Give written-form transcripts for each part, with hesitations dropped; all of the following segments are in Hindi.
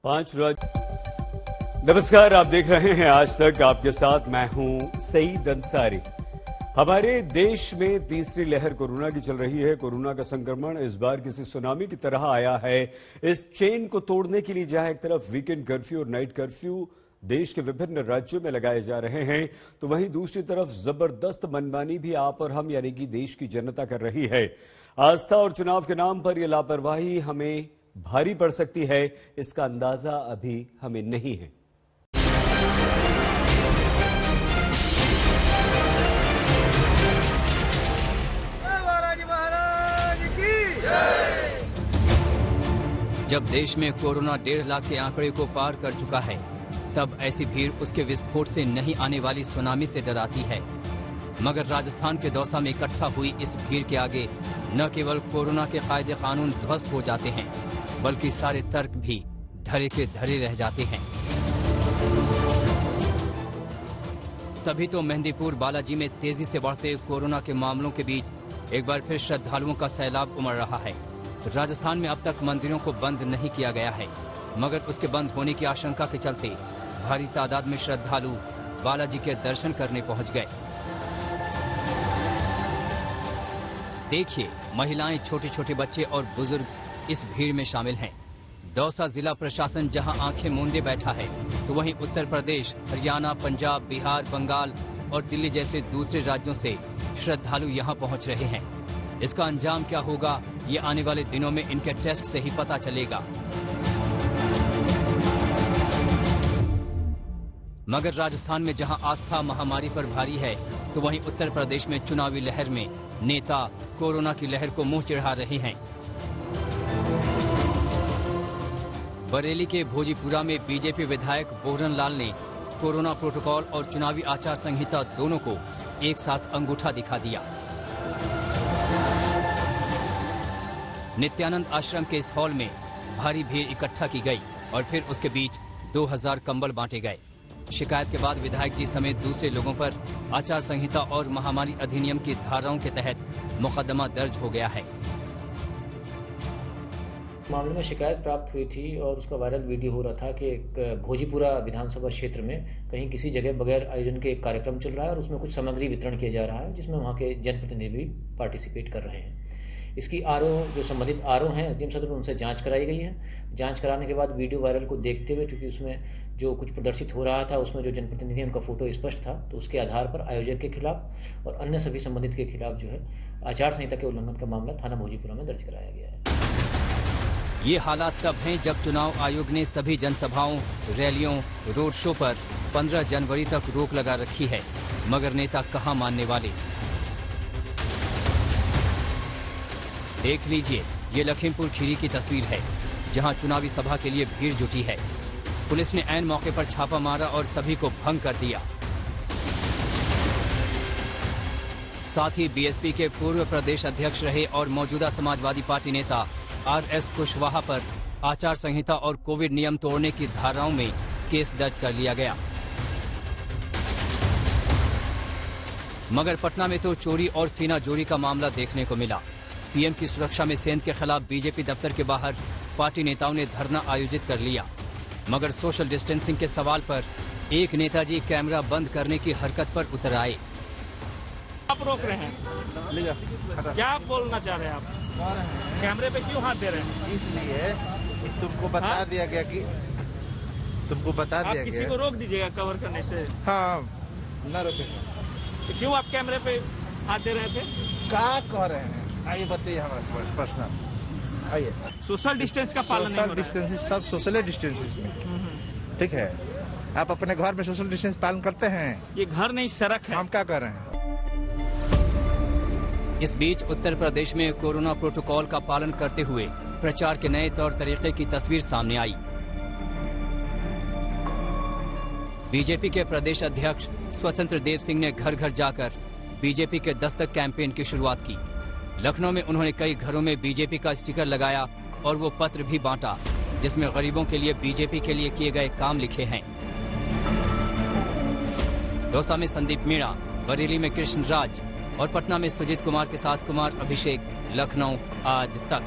पांच रोज। नमस्कार, आप देख रहे हैं आज तक। आपके साथ मैं हूं सईद अंसारी। हमारे देश में तीसरी लहर कोरोना की चल रही है। कोरोना का संक्रमण इस बार किसी सुनामी की तरह आया है। इस चेन को तोड़ने के लिए जहां एक तरफ वीकेंड कर्फ्यू और नाइट कर्फ्यू देश के विभिन्न राज्यों में लगाए जा रहे हैं, तो वहीं दूसरी तरफ जबरदस्त मनमानी भी आप और हम यानी कि देश की जनता कर रही है। आस्था और चुनाव के नाम पर यह लापरवाही हमें भारी पड़ सकती है, इसका अंदाजा अभी हमें नहीं है। जब देश में कोरोना 1.5 लाख के आंकड़े को पार कर चुका है, तब ऐसी भीड़ उसके विस्फोट से नहीं आने वाली सुनामी से डराती है। मगर राजस्थान के दौसा में इकट्ठा हुई इस भीड़ के आगे न केवल कोरोना के कायदे कानून ध्वस्त हो जाते हैं, बल्कि सारे तर्क भी धरे के धरे रह जाते हैं। तभी तो मेहंदीपुर बालाजी में तेजी से बढ़ते कोरोना के मामलों के बीच एक बार फिर श्रद्धालुओं का सैलाब उमड़ रहा है। राजस्थान में अब तक मंदिरों को बंद नहीं किया गया है, मगर उसके बंद होने की आशंका के चलते भारी तादाद में श्रद्धालु बालाजी के दर्शन करने पहुंच गए। देखिए, महिलाएं, छोटे छोटे बच्चे और बुजुर्ग इस भीड़ में शामिल हैं। दौसा जिला प्रशासन जहां आंखें मूंदे बैठा है, तो वहीं उत्तर प्रदेश, हरियाणा, पंजाब, बिहार, बंगाल और दिल्ली जैसे दूसरे राज्यों से श्रद्धालु यहां पहुंच रहे हैं। इसका अंजाम क्या होगा, ये आने वाले दिनों में इनके टेस्ट से ही पता चलेगा। मगर राजस्थान में जहां आस्था महामारी पर भारी है, तो वहीं उत्तर प्रदेश में चुनावी लहर में नेता कोरोना की लहर को मुंह चिढ़ा रहे हैं। बरेली के भोजीपुरा में बीजेपी विधायक बोहरन लाल ने कोरोना प्रोटोकॉल और चुनावी आचार संहिता दोनों को एक साथ अंगूठा दिखा दिया। नित्यानंद आश्रम के इस हॉल में भारी भीड़ इकट्ठा की गई और फिर उसके बीच 2000 कंबल बांटे गए। शिकायत के बाद विधायक जी समेत दूसरे लोगों पर आचार संहिता और महामारी अधिनियम की धाराओं के तहत मुकदमा दर्ज हो गया है। मामले में शिकायत प्राप्त हुई थी और उसका वायरल वीडियो हो रहा था कि भोजीपुरा विधानसभा क्षेत्र में कहीं किसी जगह बगैर आयोजन के एक कार्यक्रम चल रहा है और उसमें कुछ सामग्री वितरण किया जा रहा है, जिसमें वहाँ के जनप्रतिनिधि भी पार्टिसिपेट कर रहे हैं। इसकी जो संबंधित आरओ हैं एसडीएम सदर, उनसे जांच कराई गई है। जांच कराने के बाद वीडियो वायरल को देखते हुए, चूंकि उसमें जो कुछ प्रदर्शित हो रहा था उसमें जो जनप्रतिनिधि उनका फोटो स्पष्ट था, तो उसके आधार पर आयोजक के खिलाफ और अन्य सभी संबंधित के खिलाफ जो है आचार संहिता के उल्लंघन का मामला थाना भोजीपुरा में दर्ज कराया गया है। ये हालात तब हैं जब चुनाव आयोग ने सभी जनसभाओं, रैलियों, रोड शो पर 15 जनवरी तक रोक लगा रखी है, मगर नेता कहां मानने वाले। देख लीजिए, ये लखीमपुर खीरी की तस्वीर है, जहां चुनावी सभा के लिए भीड़ जुटी है। पुलिस ने ऐन मौके पर छापा मारा और सभी को भंग कर दिया। साथ ही बीएसपी के पूर्व प्रदेश अध्यक्ष रहे और मौजूदा समाजवादी पार्टी नेता आरएस कुशवाहा पर आचार संहिता और कोविड नियम तोड़ने की धाराओं में केस दर्ज कर लिया गया। मगर पटना में तो चोरी और सीना जोड़ी का मामला देखने को मिला। पीएम की सुरक्षा में सेंध के खिलाफ बीजेपी दफ्तर के बाहर पार्टी नेताओं ने धरना आयोजित कर लिया, मगर सोशल डिस्टेंसिंग के सवाल पर एक नेताजी कैमरा बंद करने की हरकत पर उतर आए। आप रोक रहे हैं, क्या बोलना चाह रहे हैं आप? कैमरे पे क्यों हाथ दे रहे हैं? इसलिए तुमको बता दिया गया कि आप किसी को रोक दीजिएगा कवर करने से। हाँ, न रोके। तो क्यों आप कैमरे पे हाथ दे रहे थे? क्या कह रहे हैं? आइए बताइए हमारे पर्सनल। आइए, सोशल डिस्टेंस का पालन नहीं हो रहा है। सोशल डिस्टेंस, सब सोशल डिस्टेंस में, ठीक है। आप अपने घर में सोशल डिस्टेंस पालन करते हैं? ये घर नहीं, सड़क है। हम क्या कर रहे हैं? इस बीच उत्तर प्रदेश में कोरोना प्रोटोकॉल का पालन करते हुए प्रचार के नए तौर तरीके की तस्वीर सामने आई। बीजेपी के प्रदेश अध्यक्ष स्वतंत्र देव सिंह ने घर घर जाकर बीजेपी के दस्तक कैंपेन की शुरुआत की। लखनऊ में उन्होंने कई घरों में बीजेपी का स्टिकर लगाया और वो पत्र भी बांटा, जिसमें गरीबों के लिए बीजेपी के लिए किए गए काम लिखे हैं। दौसा में संदीप मीणा, बरेली में कृष्ण राज और पटना में सुजीत कुमार के साथ कुमार अभिषेक। लखनऊ आज तक।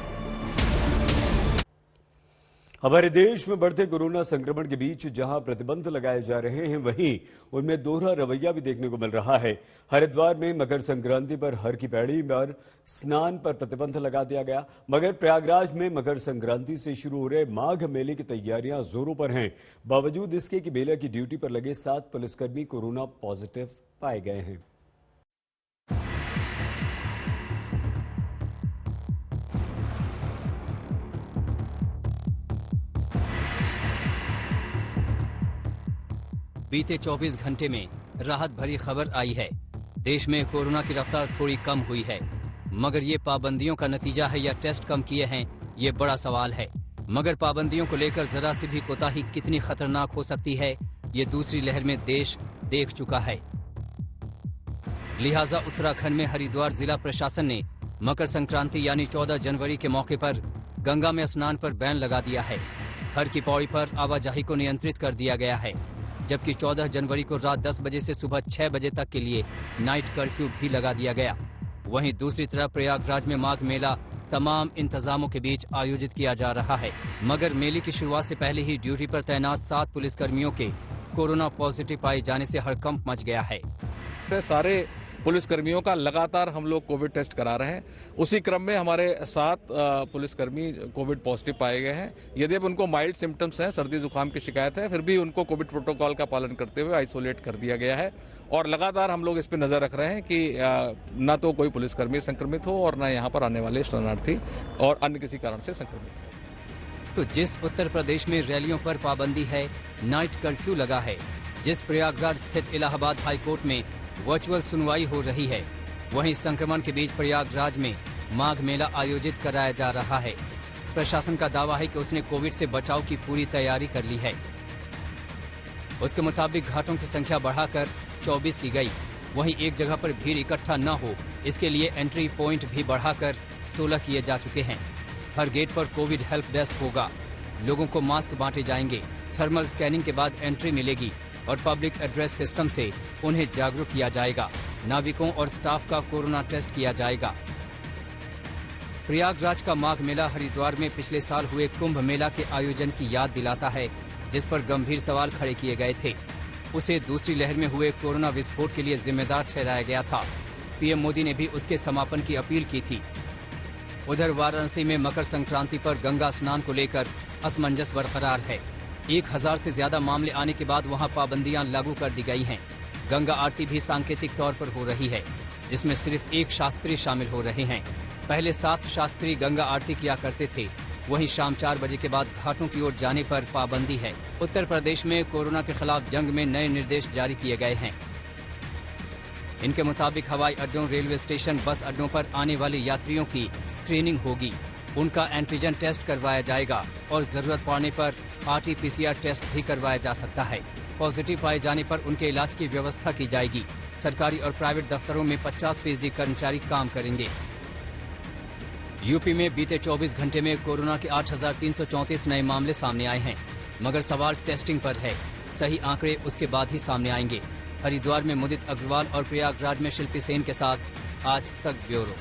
हमारे देश में बढ़ते कोरोना संक्रमण के बीच जहां प्रतिबंध लगाए जा रहे हैं, वहीं उनमें दोहरा रवैया भी देखने को मिल रहा है। हरिद्वार में मकर संक्रांति पर हर की पैड़ी पर स्नान पर प्रतिबंध लगा दिया गया, मगर प्रयागराज में मकर संक्रांति से शुरू हो रहे माघ मेले की तैयारियां जोरों पर हैं। बावजूद इसके कि मेले की ड्यूटी पर लगे 7 पुलिसकर्मी कोरोना पॉजिटिव पाए गए हैं। बीते 24 घंटे में राहत भरी खबर आई है। देश में कोरोना की रफ्तार थोड़ी कम हुई है, मगर ये पाबंदियों का नतीजा है या टेस्ट कम किए हैं, ये बड़ा सवाल है। मगर पाबंदियों को लेकर जरा सी भी कोताही कितनी खतरनाक हो सकती है, ये दूसरी लहर में देश देख चुका है। लिहाजा उत्तराखंड में हरिद्वार जिला प्रशासन ने मकर संक्रांति यानी 14 जनवरी के मौके पर गंगा में स्नान पर बैन लगा दिया है। हर की पौड़ी पर आवाजाही को नियंत्रित कर दिया गया है, जबकि 14 जनवरी को रात 10 बजे से सुबह 6 बजे तक के लिए नाइट कर्फ्यू भी लगा दिया गया। वहीं दूसरी तरफ प्रयागराज में माघ मेला तमाम इंतजामों के बीच आयोजित किया जा रहा है, मगर मेले की शुरुआत से पहले ही ड्यूटी पर तैनात 7 पुलिसकर्मियों के कोरोना पॉजिटिव पाए जाने से हड़कंप मच गया है। सारे पुलिसकर्मियों का लगातार हम लोग कोविड टेस्ट करा रहे हैं। उसी क्रम में हमारे 7 पुलिसकर्मी कोविड पॉजिटिव पाए गए हैं। यदि अब उनको माइल्ड सिम्टम्स हैं, सर्दी जुकाम की शिकायत है, फिर भी उनको कोविड प्रोटोकॉल का पालन करते हुए आइसोलेट कर दिया गया है। और लगातार हम लोग इस पर नजर रख रहे हैं कि न तो कोई पुलिसकर्मी संक्रमित हो और न यहाँ पर आने वाले शरणार्थी और अन्य किसी कारण से संक्रमित हो। तो जिस उत्तर प्रदेश में रैलियों पर पाबंदी है, नाइट कर्फ्यू लगा है, जिस प्रयागराज स्थित इलाहाबाद हाईकोर्ट में वर्चुअल सुनवाई हो रही है, वहीं संक्रमण के बीच प्रयागराज में माघ मेला आयोजित कराया जा रहा है। प्रशासन का दावा है कि उसने कोविड से बचाव की पूरी तैयारी कर ली है। उसके मुताबिक घाटों की संख्या बढ़ाकर 24 की गई। वहीं एक जगह पर भीड़ इकट्ठा न हो, इसके लिए एंट्री पॉइंट भी बढ़ाकर 16 किए जा चुके हैं। हर गेट पर कोविड हेल्प डेस्क होगा, लोगों को मास्क बांटे जाएंगे, थर्मल स्कैनिंग के बाद एंट्री मिलेगी और पब्लिक एड्रेस सिस्टम से उन्हें जागरूक किया जाएगा। नाविकों और स्टाफ का कोरोना टेस्ट किया जाएगा। प्रयागराज का माघ मेला हरिद्वार में पिछले साल हुए कुंभ मेला के आयोजन की याद दिलाता है, जिस पर गंभीर सवाल खड़े किए गए थे। उसे दूसरी लहर में हुए कोरोना विस्फोट के लिए जिम्मेदार ठहराया गया था। पीएम मोदी ने भी उसके समापन की अपील की थी। उधर वाराणसी में मकर संक्रांति पर गंगा स्नान को लेकर असमंजस बरकरार है। 1000 से ज्यादा मामले आने के बाद वहां पाबंदियां लागू कर दी गई हैं। गंगा आरती भी सांकेतिक तौर पर हो रही है, जिसमें सिर्फ 1 शास्त्री शामिल हो रहे हैं। पहले 7 शास्त्री गंगा आरती किया करते थे, वहीं शाम 4 बजे के बाद घाटों की ओर जाने पर पाबंदी है। उत्तर प्रदेश में कोरोना के खिलाफ जंग में नए निर्देश जारी किए गए हैं। इनके मुताबिक हवाई अड्डों, रेलवे स्टेशन, बस अड्डों पर आने वाले यात्रियों की स्क्रीनिंग होगी। उनका एंटीजन टेस्ट करवाया जाएगा और जरूरत पड़ने पर RT-PCR टेस्ट भी करवाया जा सकता है। पॉजिटिव पाए जाने पर उनके इलाज की व्यवस्था की जाएगी। सरकारी और प्राइवेट दफ्तरों में 50% कर्मचारी काम करेंगे। यूपी में बीते 24 घंटे में कोरोना के 8,334 नए मामले सामने आए हैं, मगर सवाल टेस्टिंग पर है। सही आंकड़े उसके बाद ही सामने आएंगे। हरिद्वार में मुदित अग्रवाल और प्रयागराज में शिल्पी सेन के साथ आज तक ब्यूरो।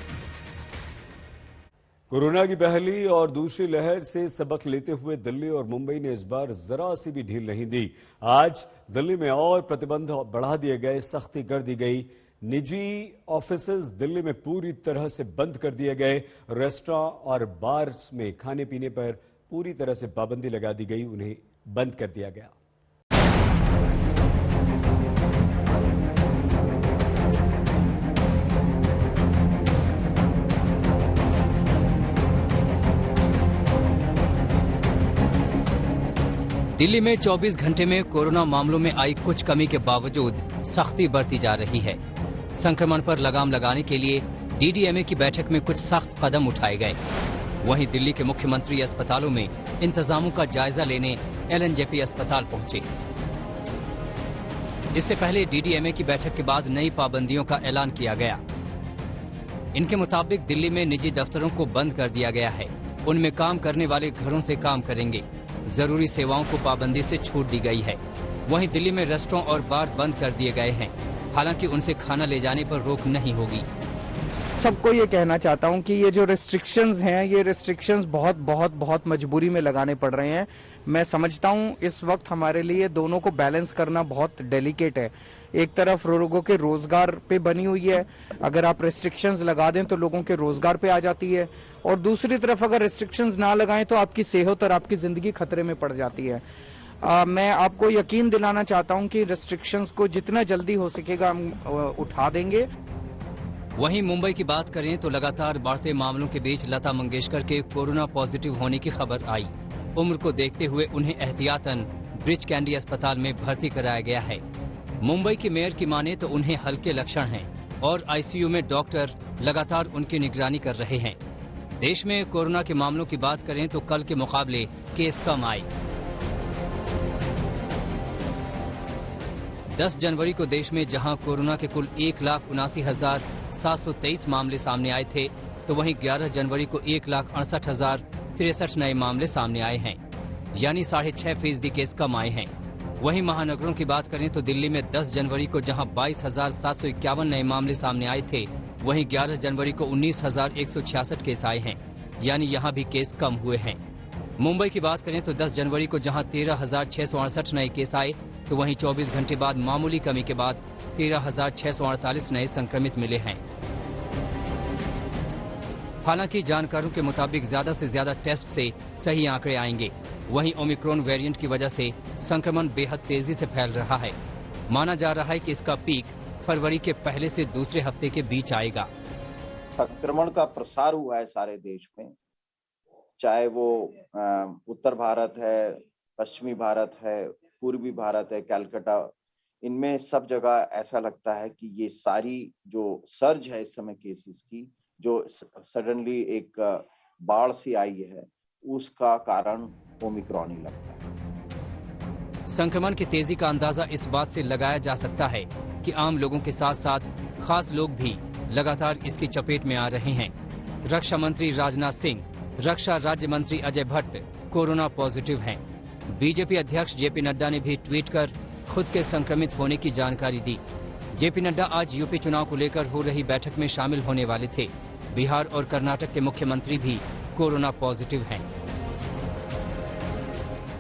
कोरोना की पहली और दूसरी लहर से सबक लेते हुए दिल्ली और मुंबई ने इस बार जरा सी भी ढील नहीं दी। आज दिल्ली में और प्रतिबंध बढ़ा दिए गए, सख्ती कर दी गई। निजी ऑफिसेज दिल्ली में पूरी तरह से बंद कर दिए गए। रेस्टोरेंट और बार्स में खाने पीने पर पूरी तरह से पाबंदी लगा दी गई, उन्हें बंद कर दिया गया। दिल्ली में 24 घंटे में कोरोना मामलों में आई कुछ कमी के बावजूद सख्ती बरती जा रही है। संक्रमण पर लगाम लगाने के लिए DDMA की बैठक में कुछ सख्त कदम उठाए गए। वहीं दिल्ली के मुख्यमंत्री अस्पतालों में इंतजामों का जायजा लेने LNJP अस्पताल पहुंचे। इससे पहले DDMA की बैठक के बाद नई पाबंदियों का ऐलान किया गया। इनके मुताबिक दिल्ली में निजी दफ्तरों को बंद कर दिया गया है। उनमें काम करने वाले घरों से काम करेंगे। जरूरी सेवाओं को पाबंदी से छूट दी गई है। वहीं दिल्ली में रेस्टोरेंट और बार बंद कर दिए गए हैं, हालांकि उनसे खाना ले जाने पर रोक नहीं होगी। सबको ये कहना चाहता हूँ कि ये जो रिस्ट्रिक्शंस हैं, ये रिस्ट्रिक्शंस बहुत बहुत बहुत मजबूरी में लगाने पड़ रहे हैं। मैं समझता हूँ इस वक्त हमारे लिए दोनों को बैलेंस करना बहुत डेलिकेट है। एक तरफ लोगों के रोजगार पे बनी हुई है, अगर आप रिस्ट्रिक्शंस लगा दें तो लोगों के रोजगार पे आ जाती है, और दूसरी तरफ अगर रिस्ट्रिक्शंस ना लगाएं तो आपकी सेहत और आपकी जिंदगी खतरे में पड़ जाती है। मैं आपको यकीन दिलाना चाहता हूं कि रिस्ट्रिक्शंस को जितना जल्दी हो सकेगा हम उठा देंगे। वहीं मुंबई की बात करें तो लगातार बढ़ते मामलों के बीच लता मंगेशकर के कोरोना पॉजिटिव होने की खबर आई। उम्र को देखते हुए उन्हें एहतियातन ब्रिज कैंडी अस्पताल में भर्ती कराया गया है। मुंबई के मेयर की माने तो उन्हें हल्के लक्षण हैं और आईसीयू में डॉक्टर लगातार उनकी निगरानी कर रहे हैं। देश में कोरोना के मामलों की बात करें तो कल के मुकाबले केस कम आए। 10 जनवरी को देश में जहां कोरोना के कुल 1,79,723 मामले सामने आए थे, तो वहीं 11 जनवरी को 1,68,063 नए मामले सामने आए हैं, यानी 6.5% केस कम आए हैं। वहीं महानगरों की बात करें तो दिल्ली में 10 जनवरी को जहां 22,751 नए मामले सामने आए थे, वहीं 11 जनवरी को 19,166 केस आए हैं, यानी यहां भी केस कम हुए हैं। मुंबई की बात करें तो 10 जनवरी को जहां 13,668 नए केस आए, तो वहीं 24 घंटे बाद मामूली कमी के बाद 13,648 नए संक्रमित मिले हैं। हालांकि जानकारों के मुताबिक ज्यादा से ज्यादा टेस्ट से सही आंकड़े आएंगे। वहीं ओमिक्रॉन वेरिएंट की वजह से संक्रमण बेहद तेजी से फैल रहा है। माना जा रहा है कि इसका पीक फरवरी के पहले से दूसरे हफ्ते के बीच आएगा। संक्रमण का प्रसार हुआ है सारे देश में, चाहे वो उत्तर भारत है, पश्चिमी भारत है, पूर्वी भारत है, कलकत्ता, इनमें सब जगह ऐसा लगता है कि ये सारी जो सर्ज है इस समय केसेस की, जो सडनली एक बाढ़ सी आई है, उसका कारण ओमिक्रॉन ही लगता है। संक्रमण की तेजी का अंदाजा इस बात से लगाया जा सकता है कि आम लोगों के साथ साथ खास लोग भी लगातार इसकी चपेट में आ रहे हैं। रक्षा मंत्री राजनाथ सिंह, रक्षा राज्य मंत्री अजय भट्ट कोरोना पॉजिटिव हैं। बीजेपी अध्यक्ष जेपी नड्डा ने भी ट्वीट कर खुद के संक्रमित होने की जानकारी दी। जेपी नड्डा आज यूपी चुनाव को लेकर हो रही बैठक में शामिल होने वाले थे। बिहार और कर्नाटक के मुख्यमंत्री भी कोरोना पॉजिटिव हैं।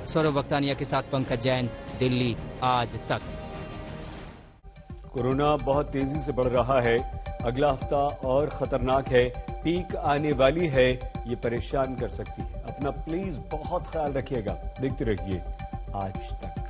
सौरभ वक्तानिया के साथ पंकज जैन, दिल्ली आज तक। कोरोना बहुत तेजी से बढ़ रहा है। अगला हफ्ता और खतरनाक है। पीक आने वाली है, ये परेशान कर सकती है। अपना प्लीज बहुत ख्याल रखिएगा। देखते रहिए आज तक।